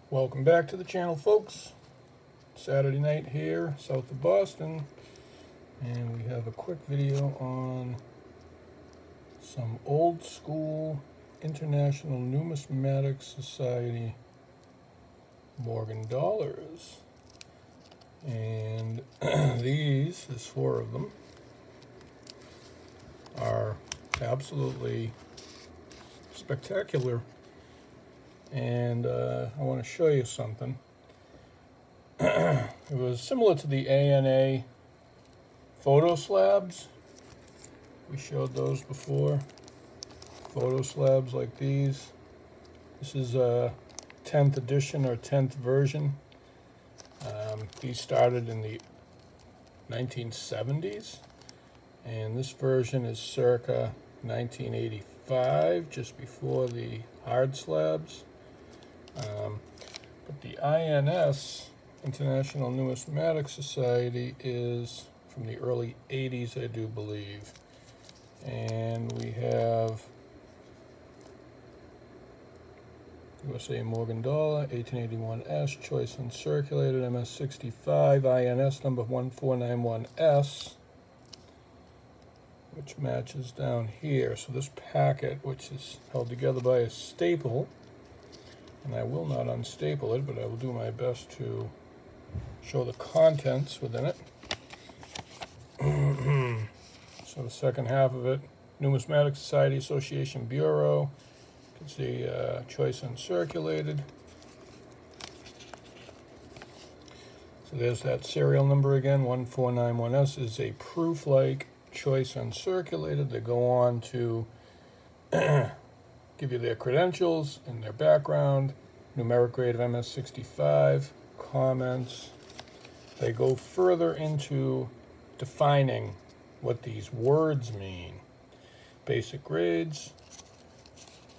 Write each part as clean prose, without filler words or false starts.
Welcome back to the channel, folks. Saturday night here, south of Boston, and we have a quick video on some old school International Numismatic Society Morgan dollars. And there's four of them, are absolutely spectacular. And I want to show you something. It was similar to the ANA photo slabs. We showed those before. Photo slabs like these. This is a 10th edition or 10th version. These started in the 1970s. And this version is circa 1985, just before the hard slabs. But the INS, International Numismatic Society, is from the early 80s, I do believe. And we have USA Morgan Dollar, 1881S, Choice Uncirculated, MS65, INS number 1491S, which matches down here. So this packet, which is held together by a staple, and I will not unstaple it, but I will do my best to show the contents within it. So the second half of it, Numismatic Society Association Bureau. You can see Choice Uncirculated. So there's that serial number again, 1491S is a proof like Choice Uncirculated. They go on to give you their credentials and their background, numeric grade of MS65, comments. They go further into defining what these words mean. Basic grades,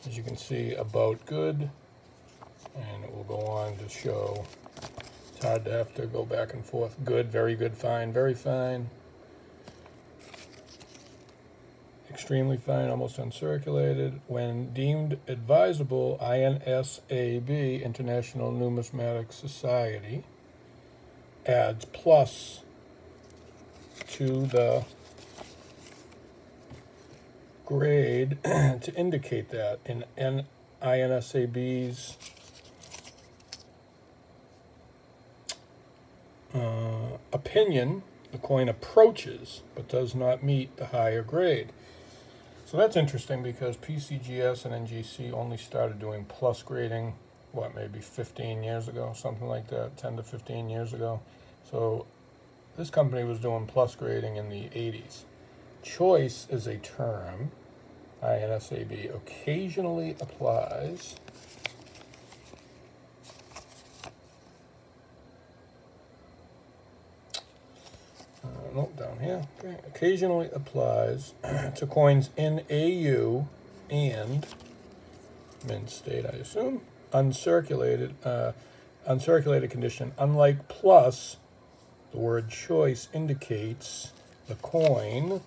as you can see, about good, and it will go on to show, it's hard to have to go back and forth, good, very good, fine, very fine, extremely fine, almost uncirculated. When deemed advisable, INSAB, International Numismatic Society, adds plus to the grade to indicate that. In INSAB's opinion, the coin approaches but does not meet the higher grade. So that's interesting because PCGS and NGC only started doing plus grading, what, maybe 15 years ago, something like that, 10 to 15 years ago. So this company was doing plus grading in the 80s. Choice is a term INSAB occasionally applies note down here. Okay. Occasionally applies to coins in AU and mint state, I assume, uncirculated condition. Unlike plus, the word choice indicates the coin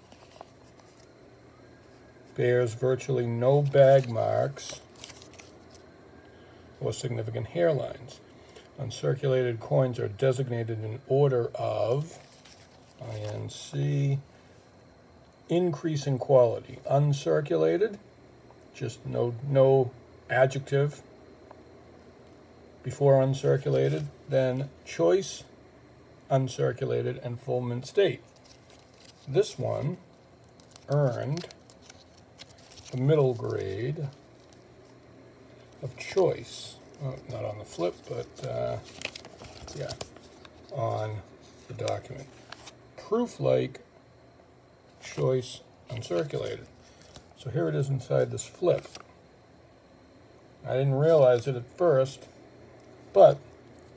bears virtually no bag marks or significant hairlines. Uncirculated coins are designated in order of INC, increase in quality. Uncirculated, just no adjective before uncirculated. Then choice, uncirculated, and full mint state. This one earned the middle grade of choice. Oh, not on the flip, but yeah, on the document. Proof like choice uncirculated. So here it is inside this flip. I didn't realize it at first, but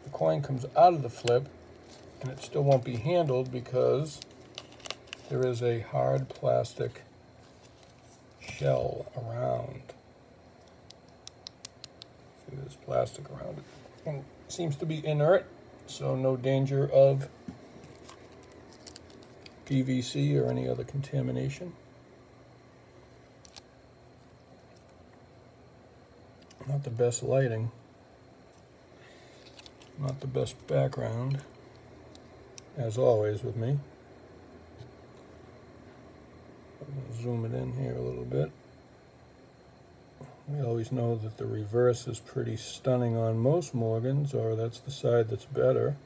the coin comes out of the flip and it still won't be handled because there is a hard plastic shell around. See, there's plastic around it. And it seems to be inert, so no danger of PVC or any other contamination. Not the best lighting. Not the best background, as always with me. I'm going to zoom it in here a little bit. We always know that the reverse is pretty stunning on most Morgans, or that's the side that's better.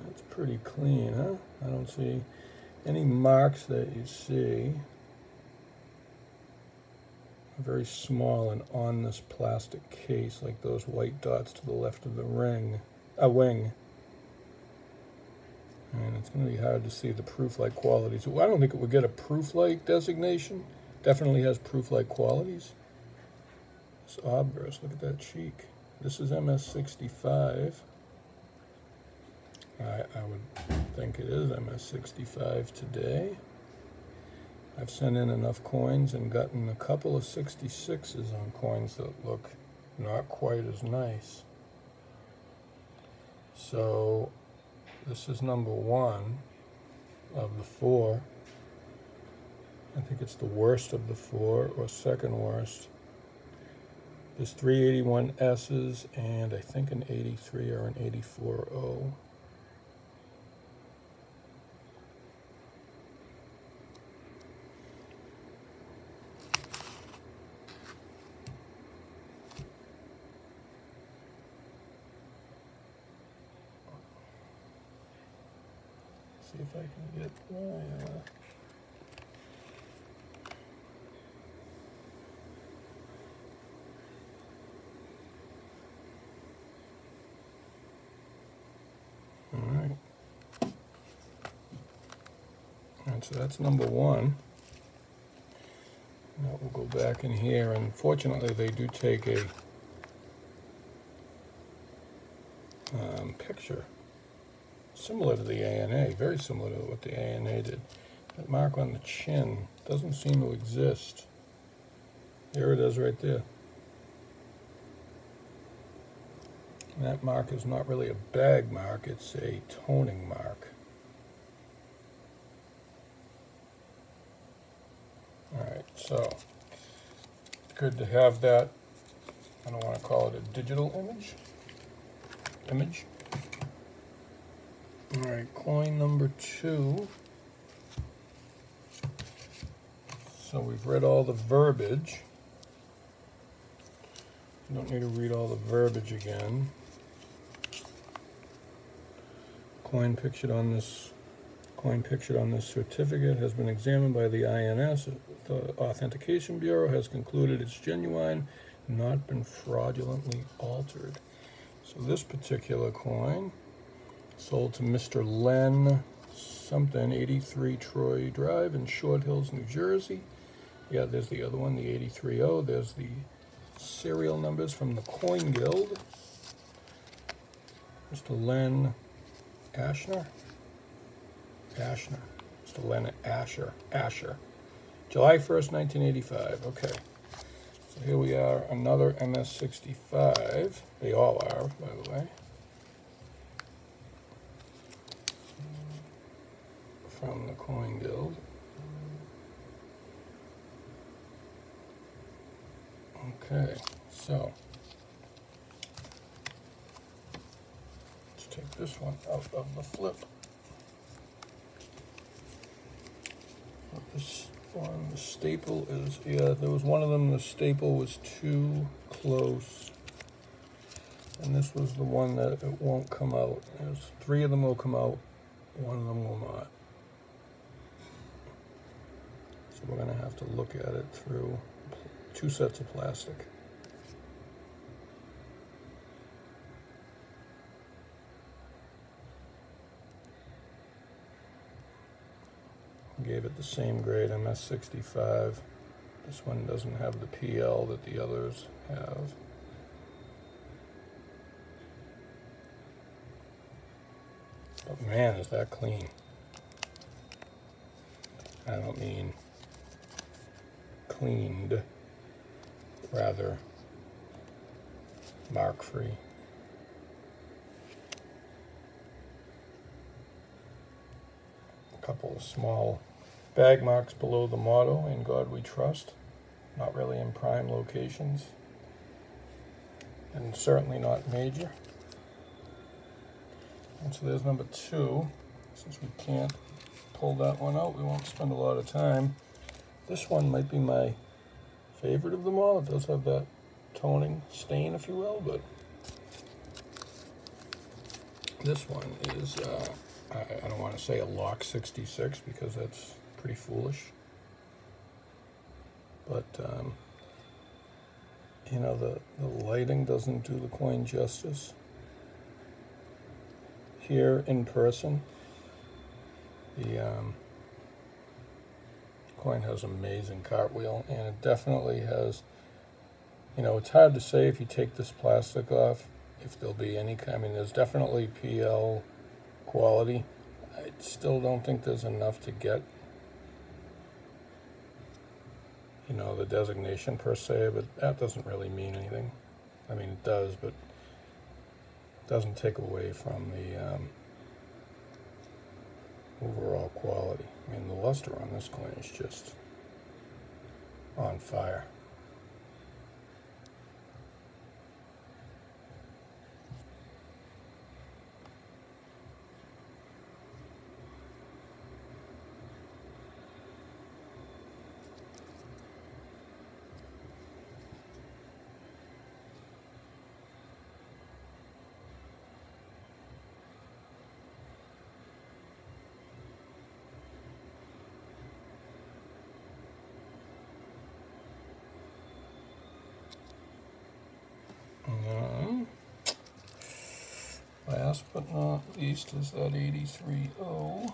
That's pretty clean, huh? I don't see any marks that you see. Very small and on this plastic case, like those white dots to the left of the wing. And it's going to be hard to see the proof-like qualities. Well, I don't think it would get a proof-like designation. Definitely has proof-like qualities. This obverse, look at that cheek. This is MS65. I would think it is MS65 today. I've sent in enough coins and gotten a couple of 66s on coins that look not quite as nice. So this is number 1 of the 4. I think it's the worst of the 4, or second worst. There's 381 S's and I think an 83 or an 84 O. See if I can get all right. And so that's number 1. Now we'll go back in here, and fortunately they do take a picture similar to the ANA, very similar to what the ANA did. That mark on the chin doesn't seem to exist. There it is right there. And that mark is not really a bag mark, it's a toning mark. Alright, so good to have that. I don't want to call it a digital image. Alright, coin number 2. So we've read all the verbiage. You don't need to read all the verbiage again. Coin pictured on this certificate has been examined by the INS. The Authentication Bureau has concluded it's genuine, not been fraudulently altered. So this particular coin sold to Mr. Len something, 83 Troy Drive in Short Hills, New Jersey. Yeah, there's the other one, the 830. There's the serial numbers from the Coin Guild. Mr. Len Ashner. Mr. Len Asher. July 1st, 1985. Okay. So here we are, another MS65. They all are, by the way. From the Coin Guild. Okay, so let's take this one out of the flip. This one, the staple is, yeah, there was one of them, the staple was too close. And this was the one that it won't come out. There's 3 of them will come out, 1 of them will not. So we're going to have to look at it through 2 sets of plastic. Gave it the same grade, MS65. This one doesn't have the PL that the others have. But man, is that clean. I don't mean cleaned, rather mark-free. A couple of small bag marks below the motto, "In God We Trust," not really in prime locations. and certainly not major. And so there's number 2. Since we can't pull that one out, we won't spend a lot of time. This one might be my favorite of them all. It does have that toning stain, if you will, but this one is, I don't want to say a lock 66 because that's pretty foolish. But, you know, the lighting doesn't do the coin justice. Here in person, the coin has amazing cartwheel, and it definitely has, you know, it's hard to say if you take this plastic off if there'll be any, I mean, there's definitely PL quality. I still don't think there's enough to get, you know, the designation per se, but that doesn't really mean anything. I mean, it does, but it doesn't take away from the overall quality. I mean, the luster on this coin is just on fire. Last but not least is that 83O.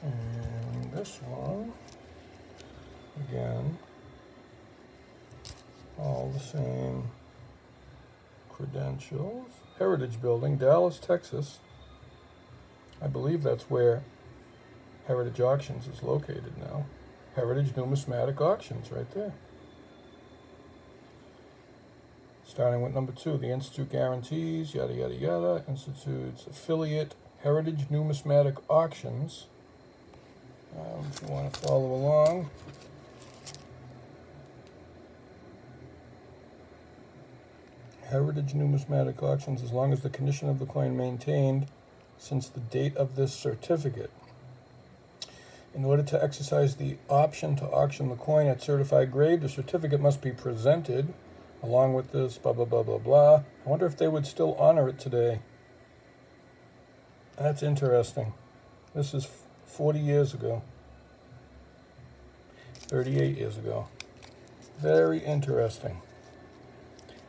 And this one, again, all the same credentials. Heritage Building, Dallas, Texas. I believe that's where Heritage Auctions is located now. Heritage Numismatic Auctions, right there. Starting with number 2, the Institute guarantees, yada, yada, yada. Institute's affiliate, Heritage Numismatic Auctions. If you want to follow along. Heritage Numismatic Auctions, as long as the condition of the coin maintained since the date of this certificate. In order to exercise the option to auction the coin at certified grade, the certificate must be presented along with this blah, blah, blah, blah, blah. I wonder if they would still honor it today. That's interesting. This is 40 years ago. 38 years ago. Very interesting.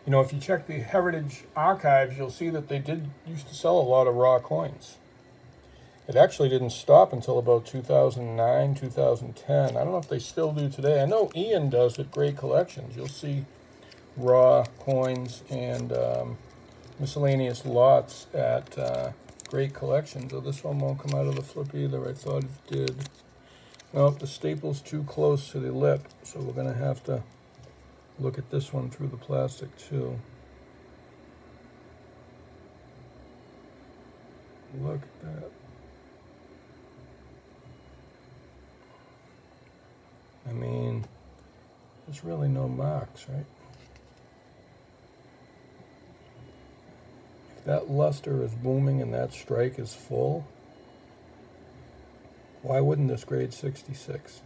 You know, if you check the Heritage archives, you'll see that they used to sell a lot of raw coins. It actually didn't stop until about 2009, 2010. I don't know if they still do today. I know Ian does at Great Collections. You'll see raw coins and miscellaneous lots at Great Collections. Oh, this one won't come out of the flip either. I thought it did. Nope, the staple's too close to the lip, so we're going to have to look at this one through the plastic too. Look at that. I mean, there's really no marks, right? If that luster is booming and that strike is full, why wouldn't this grade 66?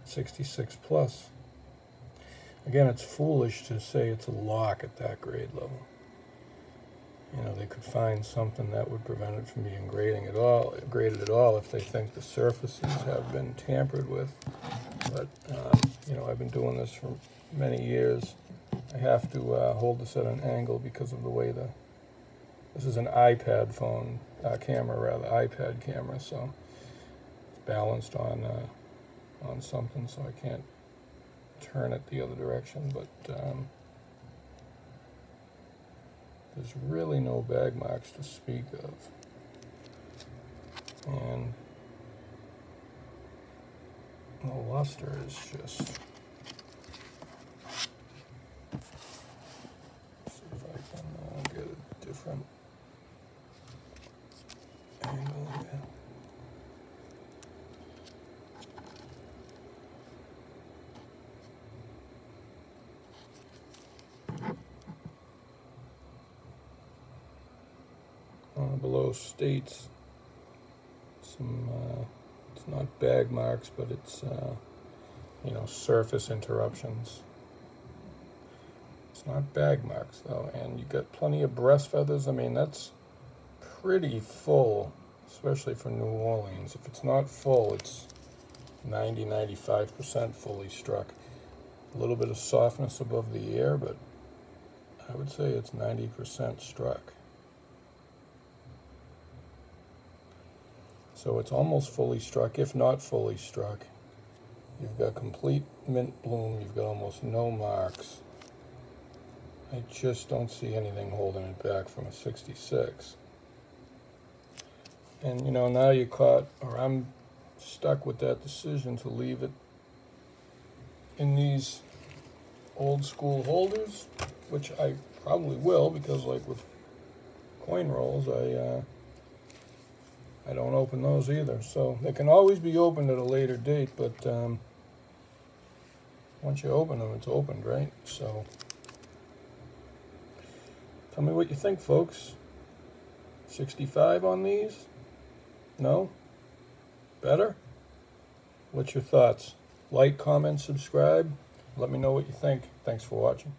66 plus. Again, it's foolish to say it's a lock at that grade level. You know, they could find something that would prevent it from being graded at all if they think the surfaces have been tampered with. But, you know, I've been doing this for many years. I have to hold this at an angle because of the way this is an iPad phone, camera rather, iPad camera, so it's balanced on something, so I can't turn it the other direction, but there's really no bag marks to speak of. And the luster is just, see if I can get a different angle here. below states some, it's not bag marks, but it's, you know, surface interruptions. It's not bag marks though, and you got plenty of breast feathers. I mean, that's pretty full, especially for New Orleans. If it's not full, it's 90–95% fully struck. A little bit of softness above the ear, but I would say it's 90% struck. So it's almost fully struck, if not fully struck. You've got complete mint bloom. You've got almost no marks. I just don't see anything holding it back from a 66. And you know, now you're caught, or I'm stuck with that decision to leave it in these old school holders, which I probably will, because like with coin rolls, I don't open those either. So they can always be opened at a later date, but once you open them, it's opened, right? So tell me what you think, folks. 65 on these? No? Better? What's your thoughts? Like, comment, subscribe. Let me know what you think. Thanks for watching.